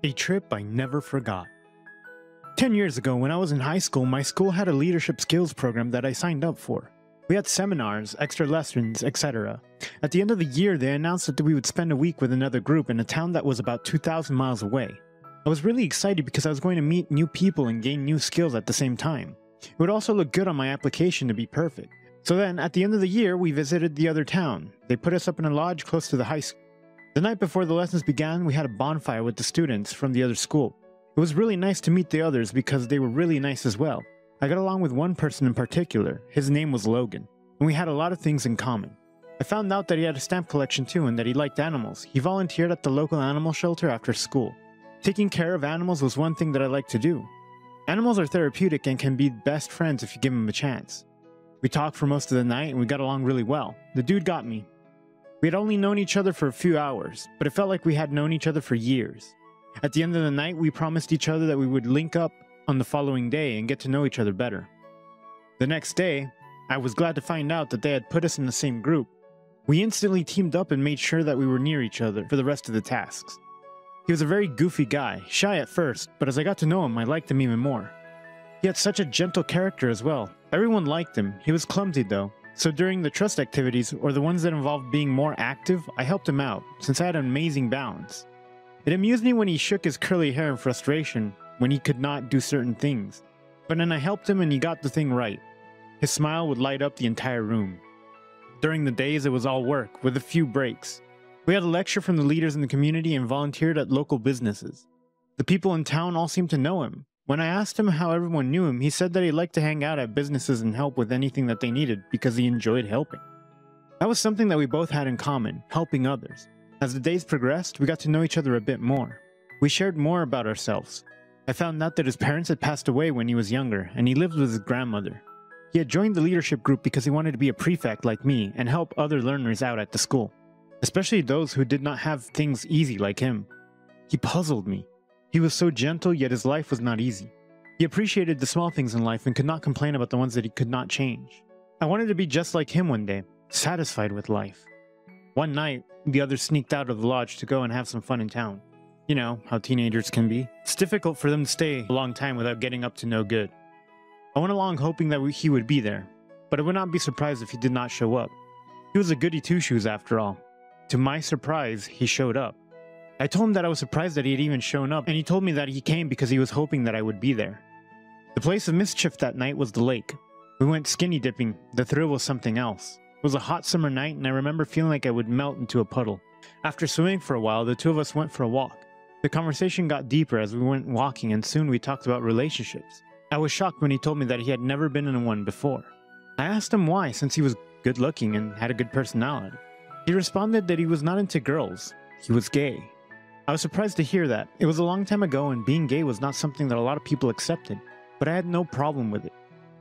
A trip I never forgot. 10 years ago, when I was in high school, my school had a leadership skills program that I signed up for. We had seminars, extra lessons, etc. At the end of the year, they announced that we would spend a week with another group in a town that was about 2,000 miles away. I was really excited because I was going to meet new people and gain new skills at the same time. It would also look good on my application to be perfect. So then, at the end of the year, we visited the other town. They put us up in a lodge close to the high school. The night before the lessons began, we had a bonfire with the students from the other school. It was really nice to meet the others because they were really nice as well. I got along with one person in particular. His name was Logan, and we had a lot of things in common. I found out that he had a stamp collection too and that he liked animals. He volunteered at the local animal shelter after school. Taking care of animals was one thing that I liked to do. Animals are therapeutic and can be best friends if you give them a chance. We talked for most of the night and we got along really well. The dude got me. We had only known each other for a few hours, but it felt like we had known each other for years. At the end of the night, we promised each other that we would link up on the following day and get to know each other better. The next day, I was glad to find out that they had put us in the same group. We instantly teamed up and made sure that we were near each other for the rest of the tasks. He was a very goofy guy, shy at first, but as I got to know him, I liked him even more. He had such a gentle character as well. Everyone liked him. He was clumsy though, so during the trust activities, or the ones that involved being more active, I helped him out, since I had an amazing balance. It amused me when he shook his curly hair in frustration when he could not do certain things, but then I helped him and he got the thing right. His smile would light up the entire room. During the days, it was all work, with a few breaks. We had a lecture from the leaders in the community and volunteered at local businesses. The people in town all seemed to know him. When I asked him how everyone knew him, he said that he liked to hang out at businesses and help with anything that they needed because he enjoyed helping. That was something that we both had in common, helping others. As the days progressed, we got to know each other a bit more. We shared more about ourselves. I found out that his parents had passed away when he was younger, and he lived with his grandmother. He had joined the leadership group because he wanted to be a prefect like me and help other learners out at the school, especially those who did not have things easy like him. He puzzled me. He was so gentle, yet his life was not easy. He appreciated the small things in life and could not complain about the ones that he could not change. I wanted to be just like him one day, satisfied with life. One night, the others sneaked out of the lodge to go and have some fun in town. You know, how teenagers can be. It's difficult for them to stay a long time without getting up to no good. I went along hoping that he would be there, but I would not be surprised if he did not show up. He was a goody two-shoes after all. To my surprise, he showed up. I told him that I was surprised that he had even shown up, and he told me that he came because he was hoping that I would be there. The place of mischief that night was the lake. We went skinny dipping. The thrill was something else. It was a hot summer night, and I remember feeling like I would melt into a puddle. After swimming for a while, the two of us went for a walk. The conversation got deeper as we went walking, and soon we talked about relationships. I was shocked when he told me that he had never been in one before. I asked him why, since he was good-looking and had a good personality. He responded that he was not into girls. He was gay. I was surprised to hear that. It was a long time ago, and being gay was not something that a lot of people accepted, but I had no problem with it.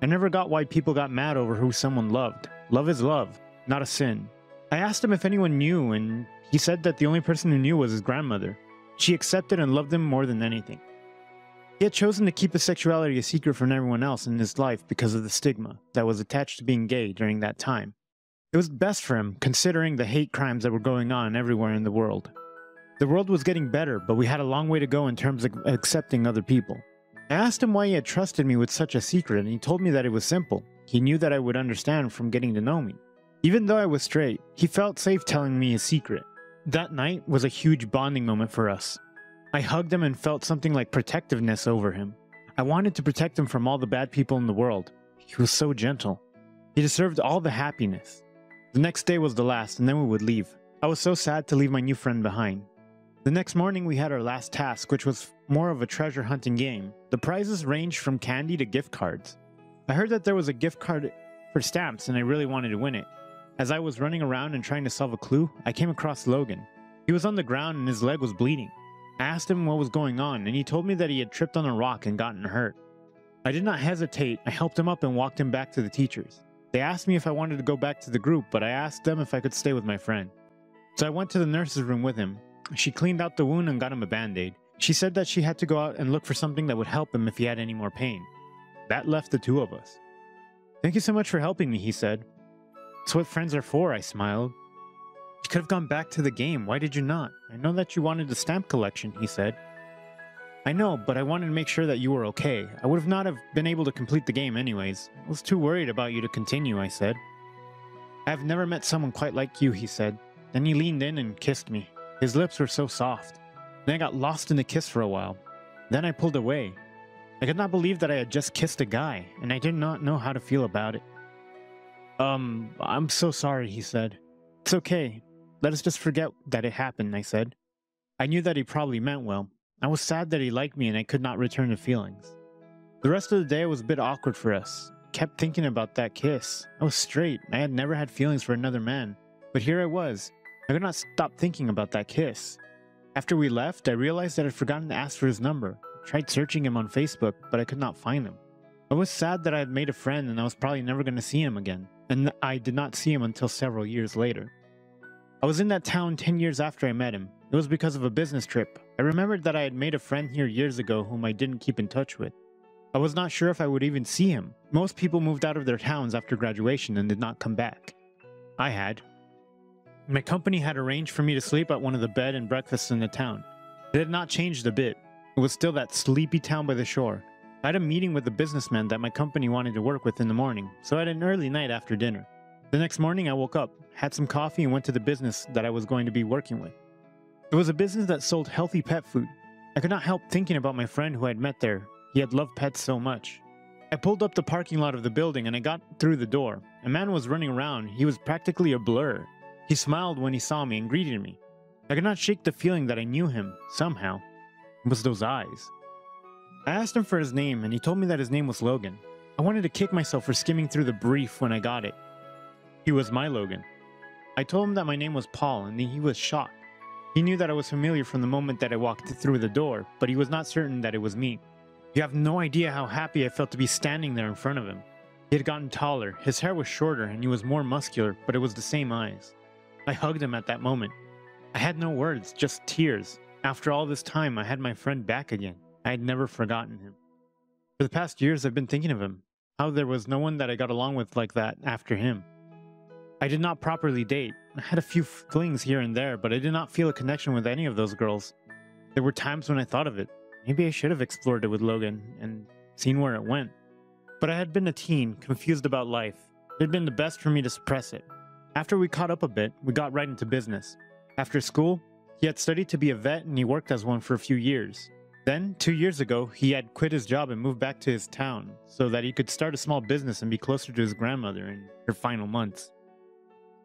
I never got why people got mad over who someone loved. Love is love, not a sin. I asked him if anyone knew, and he said that the only person who knew was his grandmother. She accepted and loved him more than anything. He had chosen to keep his sexuality a secret from everyone else in his life because of the stigma that was attached to being gay during that time. It was best for him, considering the hate crimes that were going on everywhere in the world. The world was getting better, but we had a long way to go in terms of accepting other people. I asked him why he had trusted me with such a secret, and he told me that it was simple. He knew that I would understand from getting to know me. Even though I was straight, he felt safe telling me his secret. That night was a huge bonding moment for us. I hugged him and felt something like protectiveness over him. I wanted to protect him from all the bad people in the world. He was so gentle. He deserved all the happiness. The next day was the last, and then we would leave. I was so sad to leave my new friend behind. The next morning we had our last task, which was more of a treasure hunting game. The prizes ranged from candy to gift cards. I heard that there was a gift card for stamps and I really wanted to win it. As I was running around and trying to solve a clue, I came across Logan. He was on the ground and his leg was bleeding. I asked him what was going on and he told me that he had tripped on a rock and gotten hurt. I did not hesitate. I helped him up and walked him back to the teachers. They asked me if I wanted to go back to the group, but I asked them if I could stay with my friend. So I went to the nurse's room with him. She cleaned out the wound and got him a band-aid. She said that she had to go out and look for something that would help him if he had any more pain. That left the two of us. "Thank you so much for helping me," he said. "It's what friends are for," I smiled. "You could have gone back to the game. Why did you not? I know that you wanted the stamp collection," he said. I know, but I wanted to make sure that you were okay. I would have not have been able to complete the game anyways. I was too worried about you to continue, I said. I have never met someone quite like you, he said. Then he leaned in and kissed me. His lips were so soft. Then I got lost in the kiss for a while. Then I pulled away. I could not believe that I had just kissed a guy, and I did not know how to feel about it. I'm so sorry, he said. It's okay. Let us just forget that it happened, I said. I knew that he probably meant well. I was sad that he liked me and I could not return the feelings. The rest of the day was a bit awkward for us. Kept thinking about that kiss. I was straight. I had never had feelings for another man. But here I was. I could not stop thinking about that kiss. After we left, I realized that I'd forgotten to ask for his number. I tried searching him on Facebook, but I could not find him. I was sad that I had made a friend and I was probably never going to see him again. And I did not see him until several years later. I was in that town 10 years after I met him. It was because of a business trip. I remembered that I had made a friend here years ago whom I didn't keep in touch with. I was not sure if I would even see him. Most people moved out of their towns after graduation and did not come back. I had. My company had arranged for me to sleep at one of the bed and breakfasts in the town. It had not changed a bit. It was still that sleepy town by the shore. I had a meeting with a businessman that my company wanted to work with in the morning, so I had an early night after dinner. The next morning I woke up, had some coffee and went to the business that I was going to be working with. It was a business that sold healthy pet food. I could not help thinking about my friend who I had met there. He had loved pets so much. I pulled up the parking lot of the building and I got through the door. A man was running around. He was practically a blur. He smiled when he saw me and greeted me. I could not shake the feeling that I knew him, somehow. It was those eyes. I asked him for his name and he told me that his name was Logan. I wanted to kick myself for skimming through the brief when I got it. He was my Logan. I told him that my name was Paul and he was shocked. He knew that I was familiar from the moment that I walked through the door, but he was not certain that it was me. You have no idea how happy I felt to be standing there in front of him. He had gotten taller, his hair was shorter, and he was more muscular, but it was the same eyes. I hugged him at that moment. I had no words, just tears. After all this time, I had my friend back again. I had never forgotten him. For the past years, I've been thinking of him. How there was no one that I got along with like that after him. I did not properly date. I had a few flings here and there, but I did not feel a connection with any of those girls. There were times when I thought of it. Maybe I should have explored it with Logan and seen where it went. But I had been a teen, confused about life. It had been the best for me to suppress it. After we caught up a bit, we got right into business. After school, he had studied to be a vet and he worked as one for a few years. Then, 2 years ago, he had quit his job and moved back to his town so that he could start a small business and be closer to his grandmother in her final months.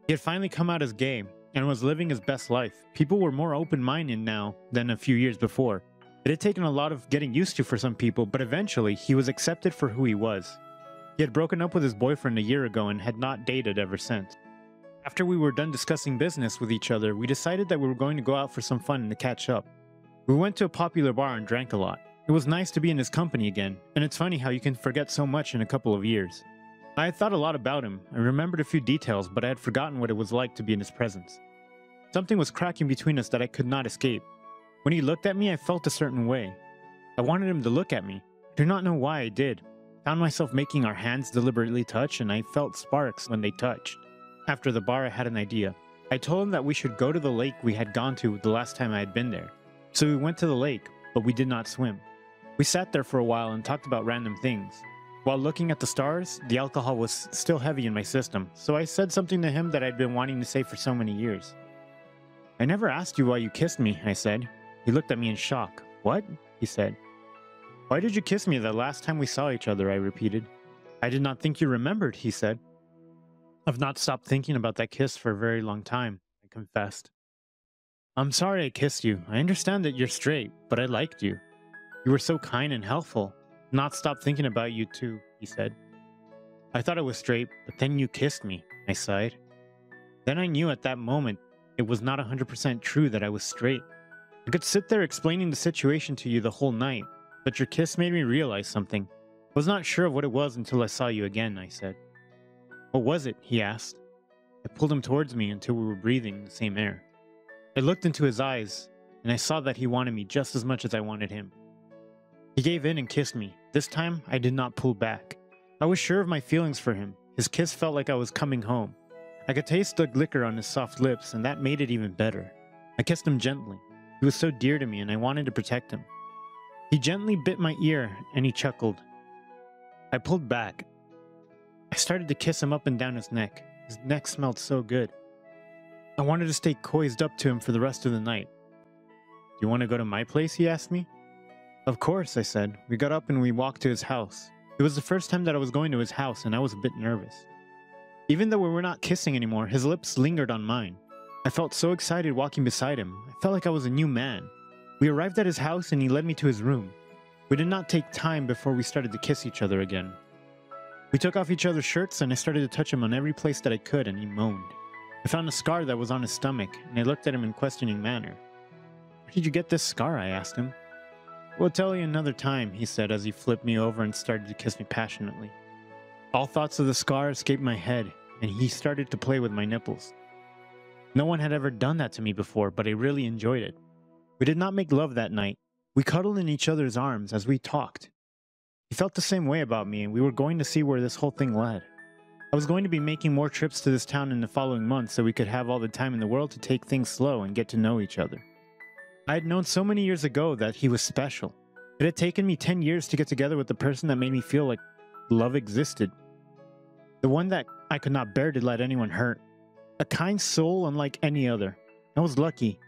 He had finally come out as gay and was living his best life. People were more open-minded now than a few years before. It had taken a lot of getting used to for some people, but eventually he was accepted for who he was. He had broken up with his boyfriend a year ago and had not dated ever since. After we were done discussing business with each other, we decided that we were going to go out for some fun and to catch up. We went to a popular bar and drank a lot. It was nice to be in his company again, and it's funny how you can forget so much in a couple of years. I had thought a lot about him. I remembered a few details, but I had forgotten what it was like to be in his presence. Something was cracking between us that I could not escape. When he looked at me, I felt a certain way. I wanted him to look at me. I do not know why I did. I found myself making our hands deliberately touch, and I felt sparks when they touched. After the bar, I had an idea. I told him that we should go to the lake we had gone to the last time I had been there. So we went to the lake, but we did not swim. We sat there for a while and talked about random things. While looking at the stars, the alcohol was still heavy in my system, so I said something to him that I'd been wanting to say for so many years. I never asked you why you kissed me, I said. He looked at me in shock. What? He said. Why did you kiss me the last time we saw each other? I repeated. I did not think you remembered, he said. I've not stopped thinking about that kiss for a very long time, I confessed. I'm sorry I kissed you. I understand that you're straight, but I liked you. You were so kind and helpful. Not stop thinking about you too, he said. I thought I was straight, but then you kissed me, I sighed. Then I knew at that moment it was not 100% true that I was straight. I could sit there explaining the situation to you the whole night, but your kiss made me realize something. I was not sure of what it was until I saw you again, I said. What was it? He asked. I pulled him towards me until we were breathing the same air. I looked into his eyes, and I saw that he wanted me just as much as I wanted him. He gave in and kissed me. This time, I did not pull back. I was sure of my feelings for him. His kiss felt like I was coming home. I could taste the liquor on his soft lips, and that made it even better. I kissed him gently. He was so dear to me, and I wanted to protect him. He gently bit my ear and he chuckled. I pulled back. I started to kiss him up and down his neck. His neck smelled so good. I wanted to stay coiled up to him for the rest of the night. "Do you want to go to my place?" he asked me. "Of course," I said. We got up and we walked to his house. It was the first time that I was going to his house and I was a bit nervous. Even though we were not kissing anymore, his lips lingered on mine. I felt so excited walking beside him. I felt like I was a new man. We arrived at his house and he led me to his room. We did not take time before we started to kiss each other again. We took off each other's shirts and I started to touch him on every place that I could, and he moaned. I found a scar that was on his stomach and I looked at him in questioning manner. "Where did you get this scar?" I asked him. "We'll tell you another time," he said as he flipped me over and started to kiss me passionately. All thoughts of the scar escaped my head and he started to play with my nipples. No one had ever done that to me before, but I really enjoyed it. We did not make love that night. We cuddled in each other's arms as we talked. He felt the same way about me and we were going to see where this whole thing led. I was going to be making more trips to this town in the following months so we could have all the time in the world to take things slow and get to know each other. I had known so many years ago that he was special. It had taken me 10 years to get together with the person that made me feel like love existed. The one that I could not bear to let anyone hurt. A kind soul unlike any other. I was lucky.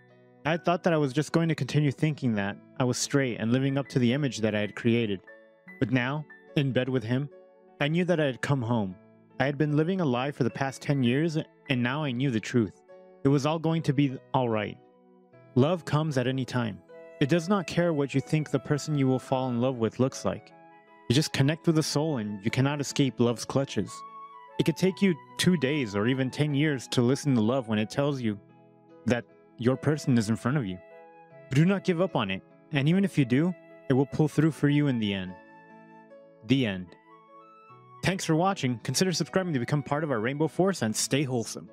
I had thought that I was just going to continue thinking that I was straight and living up to the image that I had created. But now, in bed with him, I knew that I had come home. I had been living a lie for the past 10 years, and now I knew the truth. It was all going to be alright. Love comes at any time. It does not care what you think the person you will fall in love with looks like. You just connect with the soul and you cannot escape love's clutches. It could take you 2 days or even 10 years to listen to love when it tells you that your person is in front of you. But do not give up on it, and even if you do, it will pull through for you in the end. The end. Thanks for watching. Consider subscribing to become part of our Rainbow Force and stay wholesome.